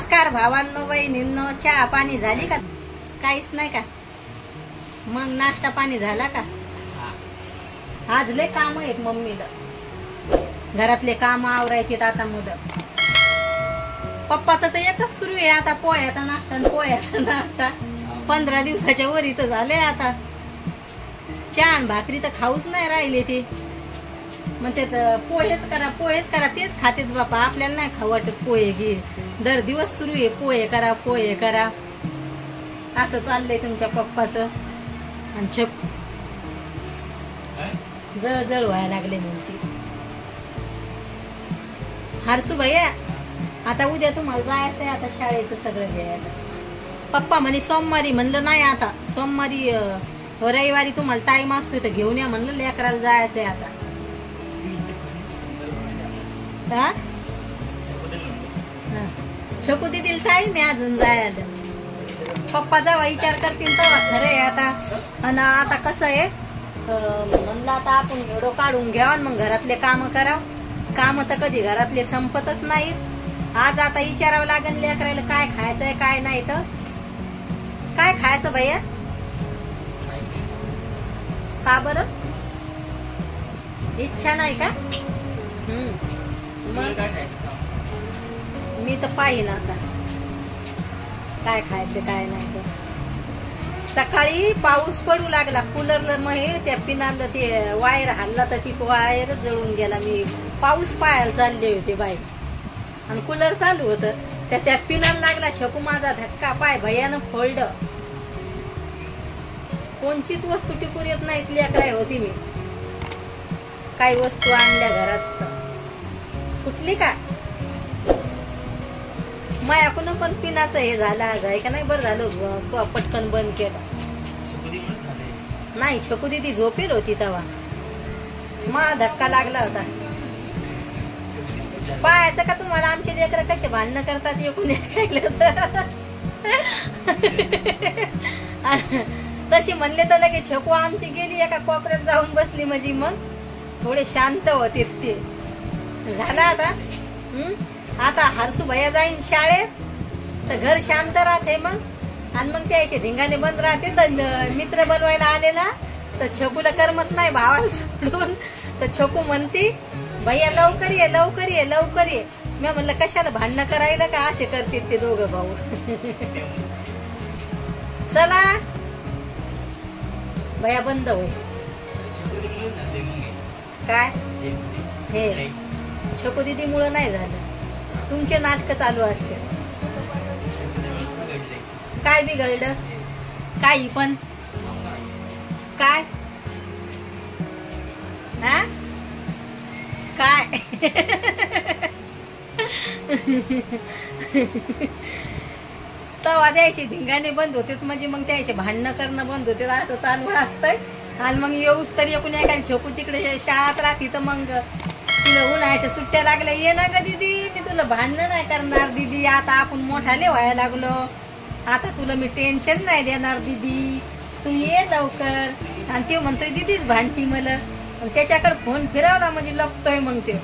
नमस्कार भावांनो बहिणींनो, चहा पाणी झाली का? काहीच नाही का? मग नाश्ता पाणी झाला का? आज लय काम आहेत मम्मीला, घरातले काम आवरायचे आता मुलं. पप्पाचं तर एकच सुरू आहे आता, पोह्याचा नाश्ता आणि पोह्याचा नाश्ता. 15 दिवसाच्या वरी तर झाले आता. चहा आणि भाकरी तर खाऊच नाही राहिले ते. म्हणते पोहेच करा पोहेच करा, तेच खातेत बापा. आपल्याला नाही खाऊ वाटत पोहे घे. दर दिवस सुरू आहे पोहे करा पोहे करा, असं चाललंय तुमच्या पप्पाचं. आणि जळजळ व्हायला लागले म्हणते. हरसू भैया आता उद्या तुम्हाला जायचंय आता शाळेचं सगळं घ्यायला. पप्पा म्हणे सोमवारी. म्हणलं नाही आता सोमवारी रविवारी तुम्हाला टाइम असतो तर घेऊन या म्हणलं, लेकराला जायचंय आता. छकू देतील टाइम आहे अजून जायला. पप्पा जेव्हा विचार करतील तेव्हा खरं आहे आता. आणि आता कसं आहे म्हणलं आता आपण व्हिडिओ काढून घ्यावा मग घरातले काम करावं. काम तर कधी घरातले संपतच नाहीत. आज आता विचारावं लागेल लेकरायला काय खायचंय काय नाही. तर काय खायचं भैया? का बरं इच्छा नाही का? मग मी तर पाहिन आता काय खायचं काय नाही. तर सकाळी पाऊस पडू लागला, कूलरला मग हे त्या पिनाला ते वायर हल्ला तर ती वायर जळून गेला. मी पाऊस पाहायला चालले होते बाई आणि कूलर चालू होत, त्या पिनाला लागला छकू माझा धक्का. पाय भयानं फोल्ड. कोणचीच वस्तू टिकून येत नाहीत लेकराय होती. मी काही वस्तू आणल्या घरात कुठली का मायाकून पण पिनाचं हे झालं आज आहे का नाही. बरं झालं पटकन बंद केलं. नाही छकू दिदी झोपेल होती तेव्हा मा धक्का लागला होता. पाहायचं का तुम्हाला आमचे लेकर कसे भांडणं करतात एकूण तशी म्हणले तर लगेच छकू आमची गेली एका कोपऱ्यात जाऊन बसली म्हणजे मग थोडे शांत होते ते. झालं आता. आता हरसू भैया जाईन शाळेत तर घर शांत राहते मग. आणि मग त्याचे धिंगाणे बंद राहते. तर मित्र बनवायला आले ना तर छकूला करमत नाही भावाला सोडून. तर छकू म्हणती भैया लवकर ये लवकर ये लवकर ये. मी म्हणलं कशाला भांडणं करायला का असे करते ते दोघं भाऊ. चला भैया बंद होय काय हे छकू दिदी मुळे नाही झालं. तुमचे नाटक चालू असते. काय बिघडलं काही पण काय हा काय तवा द्यायचे धिंगाणे बंद होते म्हणजे मग त्याचे भांडणं करणं बंद होते. असं चालू असतंय. आणि मग येऊच तरी एकूण एका छकू तिकडे शाळेत राहते तर मग तुला उन्हाळ्याच्या सुट्ट्या लागल्या ये ना ग दीदी, मी तुला भांडणं नाही करणार दीदी. आता आपण मोठाले व्हायला लागलो, आता तुला मी टेन्शन नाही देणार दीदी, तू ये लवकर. आणि ते म्हणतोय दीदीच भांडती मला. त्याच्याकडे फोन फिरवला म्हणजे लपतोय मग ते.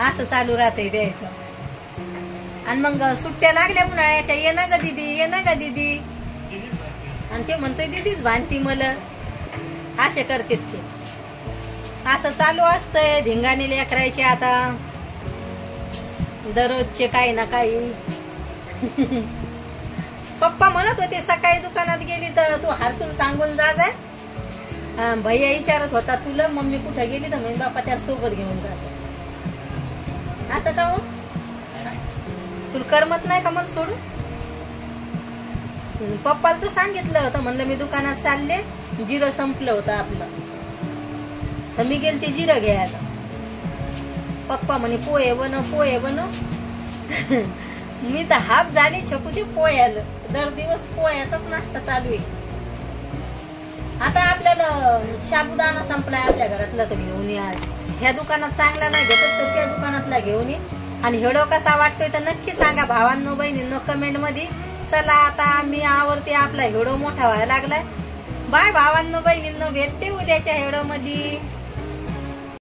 असं चालू राहतंय द्यायचं. आणि मग सुट्ट्या लागल्या उन्हाळ्याच्या ये ना ग दीदी ये ना ग दीदी. आणि ते म्हणतोय दीदीच भांडती मला. असे करते ते. असं चालू असतंय धिंगाणे लेकरायचे आता दररोजचे काही ना काही. पप्पा म्हणत होते सकाळी दुकानात गेली तर तू हरसून सांगून जा जाय. भैया विचारत होता तुला मम्मी कुठे गेली तर म्हणजे बाप्पा त्याला सोबत घेऊन जाते. असं का हो तुला करमत नाही का मला सोडून? पप्पाला तर सांगितलं होतं म्हणलं मी दुकानात चालले, जिरं संपलं होतं आपलं तर मी गेलते जिरं घ्यायला. पप्पा म्हणे पोहे बनव पोहे बनव. मी तर हाफ झाली छकू ते पोह्याला. दर दिवस पोह्याचाच नाश्ता चालू आहे. आता आपल्याला साबुदाणा संपलाय आपल्या घरातला तर घेऊन ये. आज ह्या दुकानात चांगला नाही भेटत तर त्या दुकानातला घेऊन ये. आणि व्हिडिओ कसा वाटतोय तर नक्की सांगा भावांनो बहिणींनो कमेंट मध्ये. चला आता मी आवडते आपला व्हिडिओ मोठा व्हायला लागलाय. बाय भावांनो बहिणींनो, भेटते उद्याच्या व्हिडिओ मध्ये.